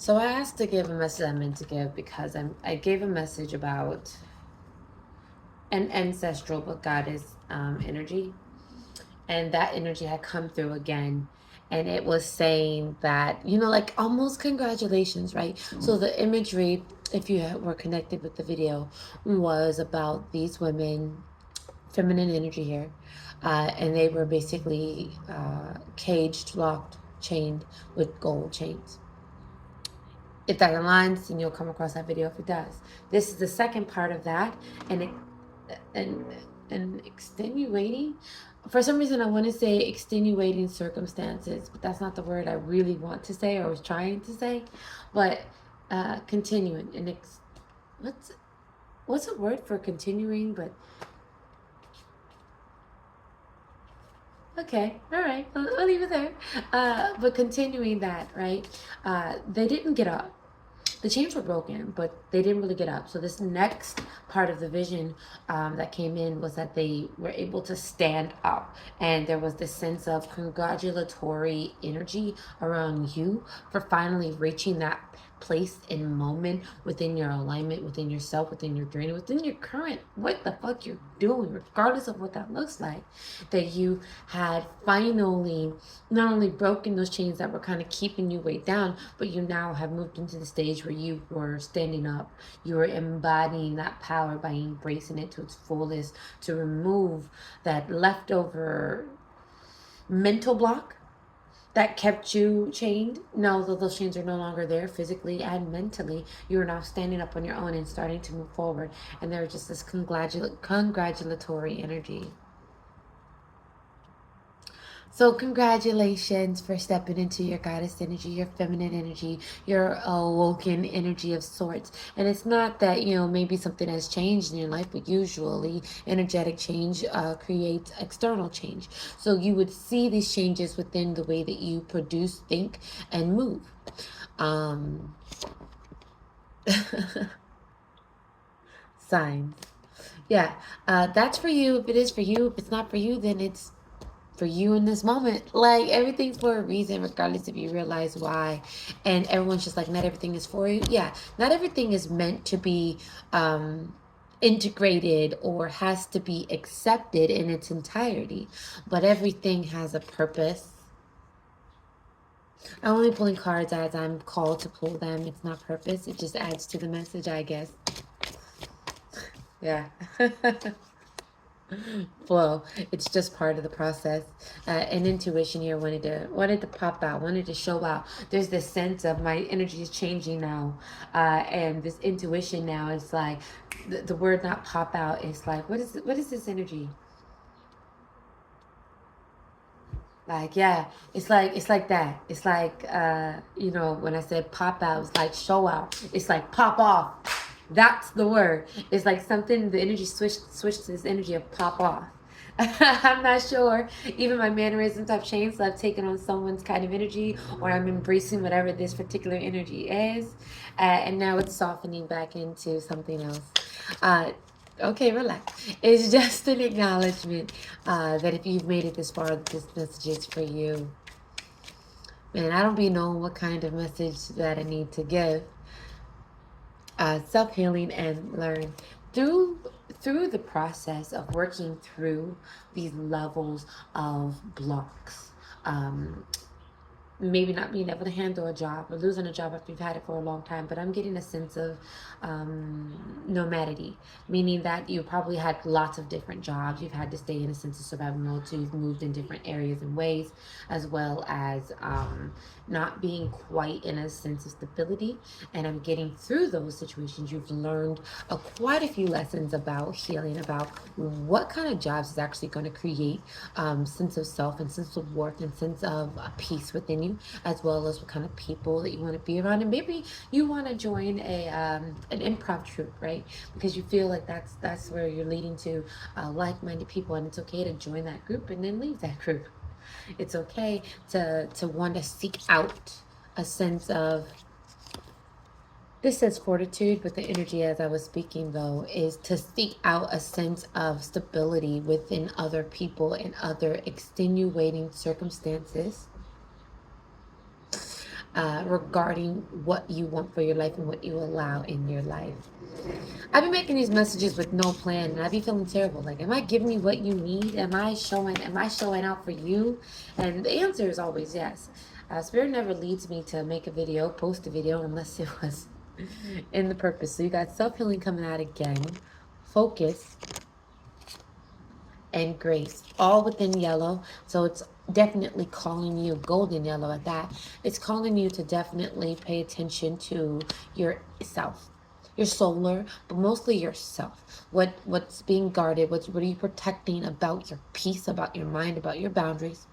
So I asked to give a message I meant to give because I gave a message about an ancestral but goddess energy, and that energy had come through again, and it was saying that, like, almost congratulations, right? So the imagery, if you were connected with the video, was about these women, feminine energy here, and they were basically caged, locked, chained with gold chains. If that aligns, then you'll come across that video. If it does, this is the second part of that, and and extenuating. For some reason, I want to say extenuating circumstances, but that's not the word I really want to say or was trying to say. But continuing and what's a word for continuing? But okay, all right, we'll leave it there. But continuing that, right? They didn't get up. The chains were broken, but they didn't really get up. So this next part of the vision that came in was that they were able to stand up, and there was this sense of congratulatory energy around you for finally reaching that place and moment within your alignment, within yourself, within your journey, within your current what the fuck you're doing, regardless of what that looks like. That you had finally not only broken those chains that were kind of keeping you weighed down, but you now have moved into the stage where you were standing up. You were embodying that power by embracing it to its fullest, to remove that leftover mental block that kept you chained. Now that those chains are no longer there physically and mentally, you are now standing up on your own and starting to move forward. And there's just this congratulatory energy. So congratulations for stepping into your goddess energy, your feminine energy, your awoken energy of sorts. And it's not that, maybe something has changed in your life, but usually energetic change creates external change. So you would see these changes within the way that you produce, think, and move. Signs. Yeah, that's for you. If it is for you, if it's not for you, then it's for you in this moment. Like, everything's for a reason, regardless if you realize why. And everyone's just like, not everything is for you. Yeah, not everything is meant to be integrated or has to be accepted in its entirety, but everything has a purpose. I'm only pulling cards as I'm called to pull them. It's not purpose. It just adds to the message, I guess. Yeah. Flow. It's just part of the process. And intuition here wanted to pop out, wanted to show out. There's this sense of my energy is changing now, and this intuition now is like the word not pop out is like, what is this energy? Like, yeah, it's like that. It's like when I said pop out, it's like show out. It's like pop off. That's the word. It's like something, the energy switched to this energy of pop off. I'm not sure. Even my mannerisms have changed. So I've taken on someone's kind of energy, or I'm embracing whatever this particular energy is, and now it's softening back into something else. Okay, relax. It's just an acknowledgement that if you've made it this far, this message is for you. Man, I don't be knowing what kind of message that I need to give. Self-healing and learn through the process of working through these levels of blocks. Maybe not being able to handle a job or losing a job after you've had it for a long time, but I'm getting a sense of nomadity, meaning that you probably had lots of different jobs. You've had to stay in a sense of survival mode, so you've moved in different areas and ways, as well as not being quite in a sense of stability. And I'm getting through those situations. You've learned quite a few lessons about healing, about what kind of jobs is actually going to create sense of self and sense of worth and sense of peace within you, as well as what kind of people that you want to be around. And maybe you want to join an improv troupe, right? Because you feel like that's where you're leading to like-minded people, and it's okay to join that group and then leave that group. It's okay to want to seek out a sense of, this says fortitude, but the energy as I was speaking, though, is to seek out a sense of stability within other people and other extenuating circumstances. regarding what you want for your life and what you allow in your life. I've been making these messages with no plan, and I be feeling terrible. Like, am I giving you what you need? Am I showing out for you? And the answer is always yes. Spirit never leads me to make a video, post a video, unless it was in the purpose. So you got self-healing coming out again, focus, and grace, all within yellow. So it's definitely calling you, golden yellow at that. It's calling you to definitely pay attention to yourself, your solar, but mostly yourself. What's being guarded? What are you protecting about your peace, about your mind, about your boundaries?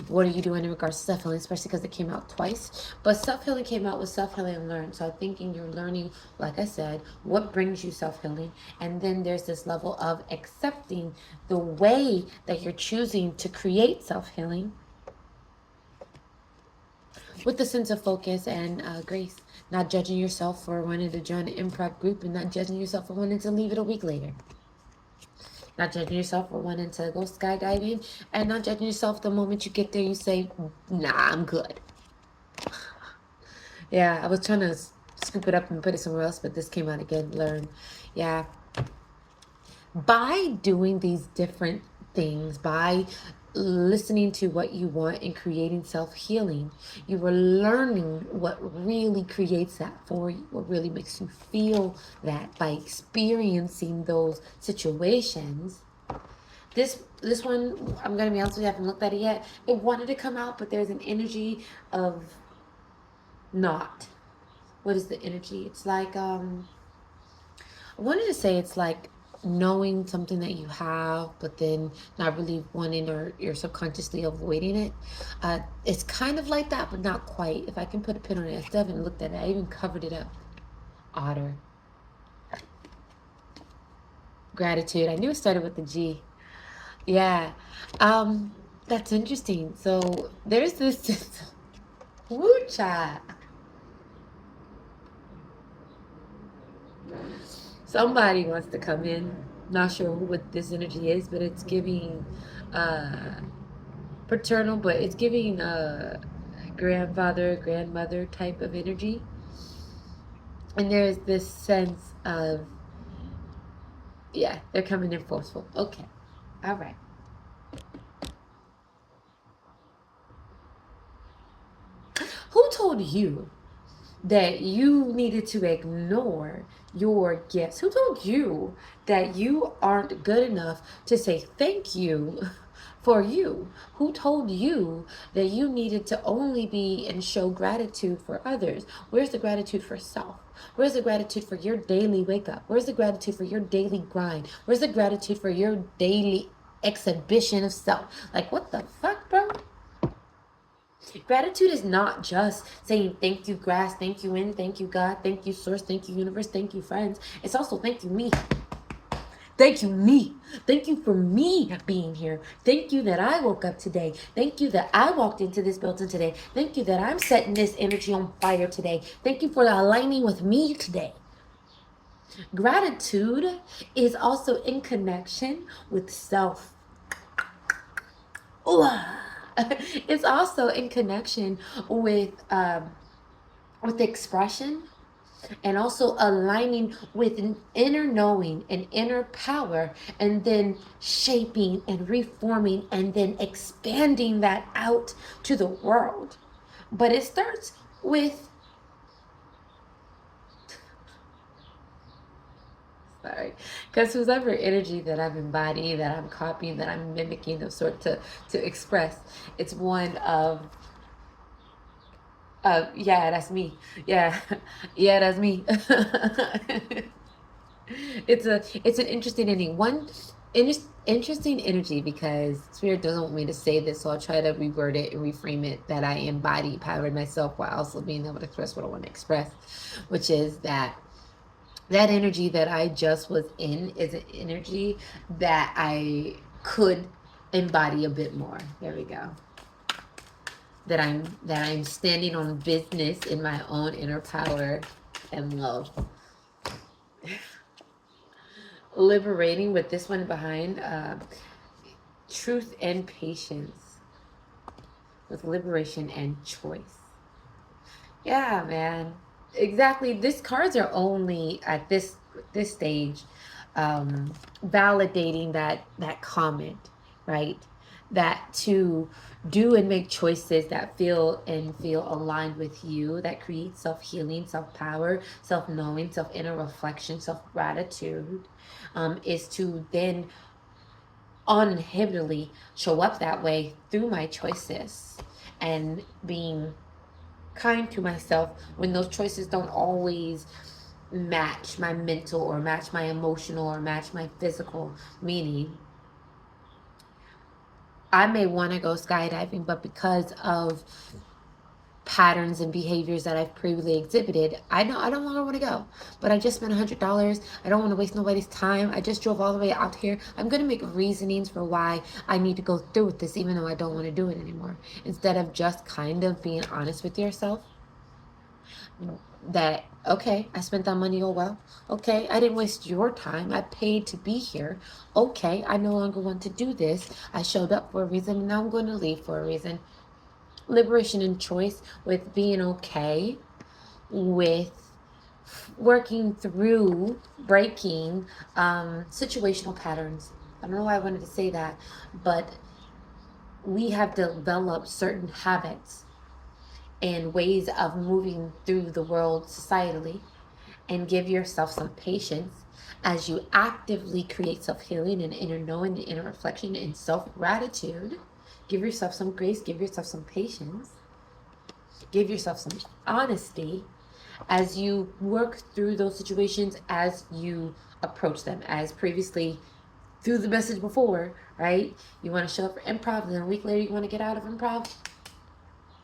What are you doing in regards to self-healing, especially because it came out twice? But self-healing came out with self-healing learned. So I'm thinking you're learning, like I said, what brings you self-healing. And then there's this level of accepting the way that you're choosing to create self-healing with the sense of focus and grace. Not judging yourself for wanting to join an improv group and not judging yourself for wanting to leave it a week later. Not judging yourself for wanting to go skydiving, and not judging yourself the moment you get there, you say, nah, I'm good. Yeah, I was trying to scoop it up and put it somewhere else, but this came out again, learn. Yeah. By doing these different things, by listening to what you want and creating self-healing, you are learning what really creates that for you, what really makes you feel that by experiencing those situations. This one, I'm gonna be honest with you, I haven't looked at it yet. It wanted to come out, but there's an energy of not. What is the energy? It's like I wanted to say it's like knowing something that you have, but then not really wanting, or you're subconsciously avoiding it. It's kind of like that, but not quite. If I can put a pin on it, I still haven't looked at it. I even covered it up. Otter. Gratitude. I knew it started with the G. Yeah. That's interesting. So there's this woo cha. Somebody wants to come in. Not sure what this energy is, but it's giving paternal, but it's giving grandfather, grandmother type of energy. And there's this sense of, yeah, they're coming in forceful. Okay. All right. Who told you that you needed to ignore your gifts? Who told you that you aren't good enough to say thank you for you? Who told you that you needed to only be and show gratitude for others? Where's the gratitude for self? Where's the gratitude for your daily wake up? Where's the gratitude for your daily grind? Where's the gratitude for your daily exhibition of self? Like, what the fuck, bro? Gratitude is not just saying thank you, grass, thank you, wind, thank you, God, thank you, source, thank you, universe, thank you, friends. It's also thank you, me. Thank you, me. Thank you for me being here. Thank you that I woke up today. Thank you that I walked into this building today. Thank you that I'm setting this energy on fire today. Thank you for aligning with me today. Gratitude is also in connection with self. Ooh. It's also in connection with expression, and also aligning with an inner knowing and inner power, and then shaping and reforming and then expanding that out to the world. But it starts with, sorry, because whoever energy that I'm embodying, that I'm copying, that I'm mimicking of sort to express, it's one of yeah, that's me. Yeah, yeah, that's me. It's an interesting ending. Interesting energy, because spirit doesn't want me to say this, so I'll try to reword it and reframe it that I embody power in myself while also being able to express what I want to express, which is that energy that I just was in is an energy that I could embody a bit more. There we go. That I'm standing on business in my own inner power and love. Liberating with this one behind, truth and patience, with liberation and choice. Yeah, man. Exactly. These cards are only at this stage validating that comment, right? That to do and make choices that feel aligned with you, that create self-healing, self-power, self-knowing, self-inner reflection, self-gratitude, is to then uninhibitedly show up that way through my choices and being kind to myself when those choices don't always match my mental or match my emotional or match my physical. Meaning, I may want to go skydiving, but because of patterns and behaviors that I've previously exhibited, I know I no longer want to go. But I just spent $100. I don't want to waste nobody's time. I just drove all the way out here. I'm gonna make reasonings for why I need to go through with this, even though I don't want to do it anymore. Instead of just kind of being honest with yourself, that okay, I spent that money, oh well, okay, I didn't waste your time, I paid to be here, okay, I no longer want to do this, I showed up for a reason and now I'm going to leave for a reason. Liberation and choice with being okay with working through breaking situational patterns. I don't know why I wanted to say that, but we have developed certain habits and ways of moving through the world societally, and give yourself some patience as you actively create self-healing and inner knowing and inner reflection and self-gratitude. Give yourself some grace, give yourself some patience, give yourself some honesty as you work through those situations, as you approach them. As previously through the message before, right? You want to show up for improv, and then a week later you want to get out of improv.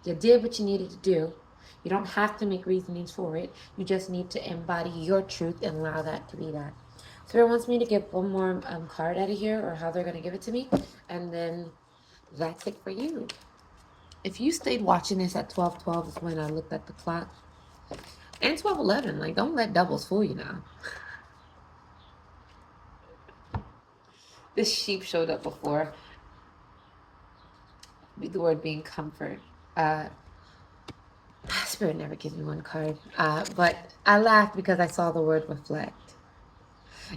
You did what you needed to do. You don't have to make reasonings for it. You just need to embody your truth and allow that to be that. Spirit wants me to get one more card out of here, or how they're going to give it to me. And then that's it for you. If you stayed watching this at 12:12 is when I looked at the clock. And 12:11. Like, don't let doubles fool you now. This sheep showed up before. The word being comfort. Spirit never gives me one card. But I laughed because I saw the word reflect.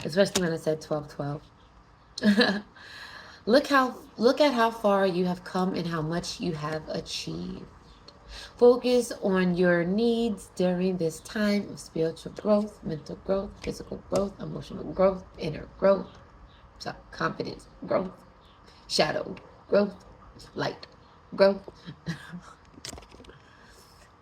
Especially when it said 12:12. Look at how far you have come and how much you have achieved. Focus on your needs during this time of spiritual growth, mental growth, physical growth, emotional growth, inner growth, confidence growth, shadow growth, light growth.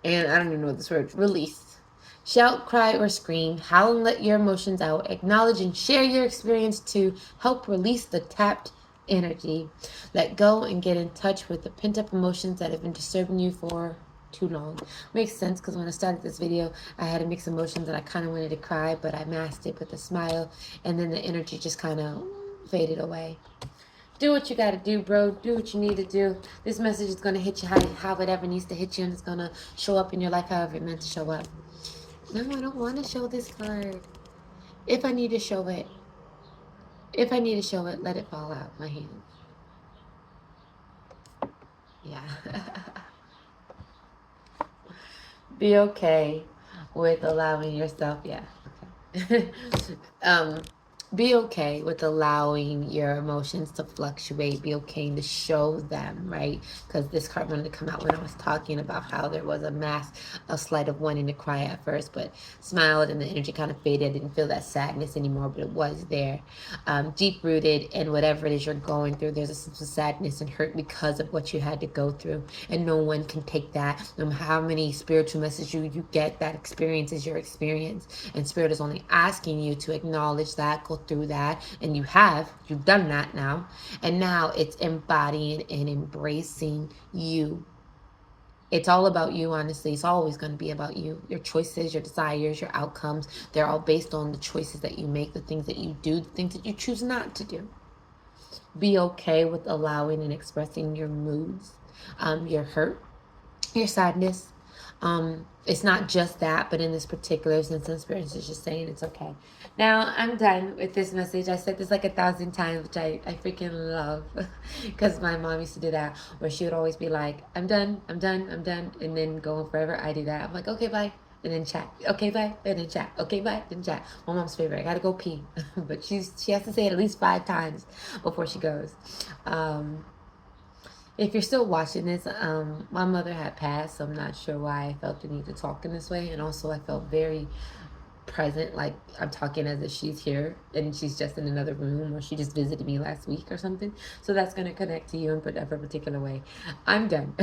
And I don't even know this word, release. Shout, cry, or scream. Howl and let your emotions out. Acknowledge and share your experience to help release the tapped energy. Let go and get in touch with the pent-up emotions that have been disturbing you for too long. Makes sense, because when I started this video, I had a mixed emotions and I kind of wanted to cry, but I masked it with a smile, and then the energy just kind of faded away. Do what you got to do, bro. Do what you need to do. This message is going to hit you how it ever needs to hit you, and it's going to show up in your life however it meant to show up. No, I don't want to show this card. If I need to show it, let it fall out my hand. Yeah. Be okay with allowing yourself, yeah. Okay. Be okay with allowing your emotions to fluctuate. Be okay to show them, right? Because this card wanted to come out when I was talking about how there was a slight of wanting to cry at first, but smiled and the energy kind of faded. I didn't feel that sadness anymore, but it was there. Deep rooted in whatever it is you're going through, there's a sense of sadness and hurt because of what you had to go through. And no one can take that. No matter how many spiritual messages you get, that experience is your experience. And Spirit is only asking you to acknowledge that, go through that, and you've done that now, and now it's embodying and embracing you. It's all about you, honestly. It's always going to be about you. Your choices, your desires, your outcomes, they're all based on the choices that you make, the things that you do, the things that you choose not to do. Be okay with allowing and expressing your moods, your hurt, your sadness, It's not just that, but in this particular instance, Spirit is just saying it's okay. Now, I'm done with this message. I said this like 1,000 times, which I freaking love. Because my mom used to do that, where she would always be like, I'm done, I'm done, I'm done. And then go on forever. I do that. I'm like, okay, bye. And then chat. Okay, bye. And then chat. Okay, bye. Then chat. My mom's favorite. I gotta go pee. But she has to say it at least 5 times before she goes. If you're still watching this, my mother had passed, so I'm not sure why I felt the need to talk in this way. And also, I felt very present, like I'm talking as if she's here and she's just in another room, or she just visited me last week or something. So that's going to connect to you in whatever particular way. I'm done.